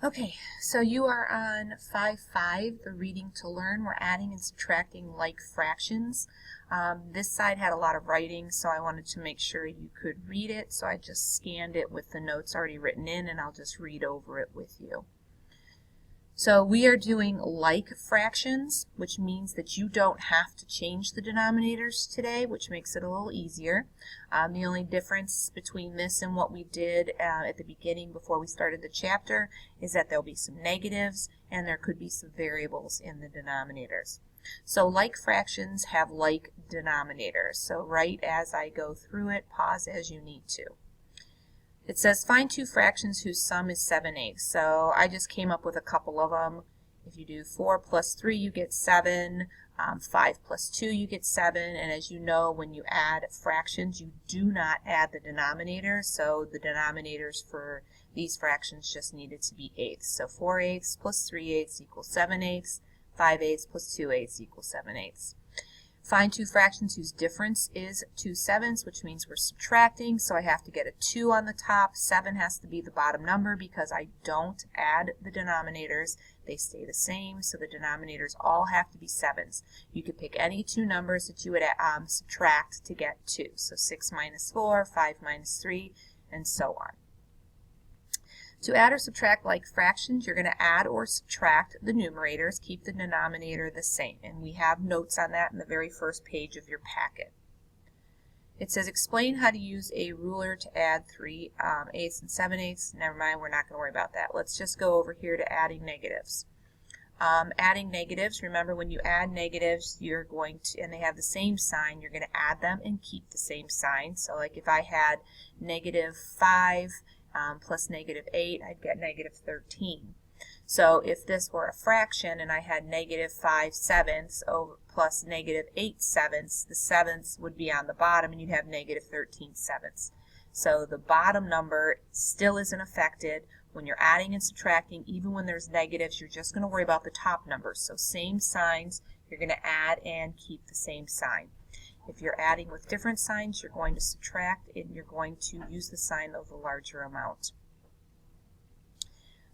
Okay, so you are on 5.5, the reading to learn. We're adding and subtracting like fractions. This side had a lot of writing, so I wanted to make sure you could read it, so I just scanned it with the notes already written in, and I'll just read over it with you. So we are doing like fractions, which means that you don't have to change the denominators today, which makes it a little easier. The only difference between this and what we did at the beginning before we started the chapter is that there'll be some negatives and there could be some variables in the denominators. So like fractions have like denominators. So right as I go through it, pause as you need to. It says find two fractions whose sum is 7/8. So I just came up with a couple of them. If you do 4 plus 3, you get 7. 5 plus 2, you get 7. And as you know, when you add fractions, you do not add the denominators. So the denominators for these fractions just needed to be eighths. So 4/8 plus 3/8 equals 7/8. 5/8 plus 2/8 equals 7/8. Find two fractions whose difference is 2/7, which means we're subtracting, so I have to get a 2 on the top. 7 has to be the bottom number because I don't add the denominators. They stay the same, so the denominators all have to be 7s. You could pick any two numbers that you would subtract to get 2. So 6 minus 4, 5 minus 3, and so on. To add or subtract like fractions, you're going to add or subtract the numerators, keep the denominator the same. And we have notes on that in the very first page of your packet. It says explain how to use a ruler to add 3/8 and 7/8. Never mind, we're not going to worry about that. Let's just go over here to adding negatives. Adding negatives, remember when you add negatives, you're going to, and they have the same sign, you're going to add them and keep the same sign. So like if I had -5 plus -8, I'd get -13. So if this were a fraction and I had -5/7 plus -8/7, the sevenths would be on the bottom and you'd have -13/7. So the bottom number still isn't affected. When you're adding and subtracting, even when there's negatives, you're just going to worry about the top numbers. So same signs, you're going to add and keep the same sign. If you're adding with different signs, you're going to subtract and you're going to use the sign of the larger amount.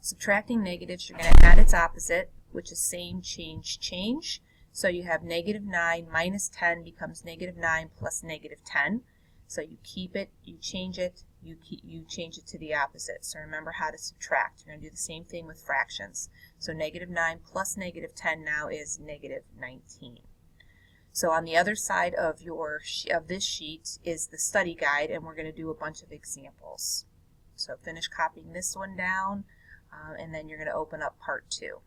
Subtracting negatives, you're going to add its opposite, which is same, change, change. So you have -9 minus 10 becomes -9 plus -10. So you keep it, you change it, you change it to the opposite. So remember how to subtract. You're going to do the same thing with fractions. So -9 plus -10 now is -19. So on the other side of this sheet is the study guide, and we're going to do a bunch of examples. So finish copying this one down, and then you're going to open up part 2.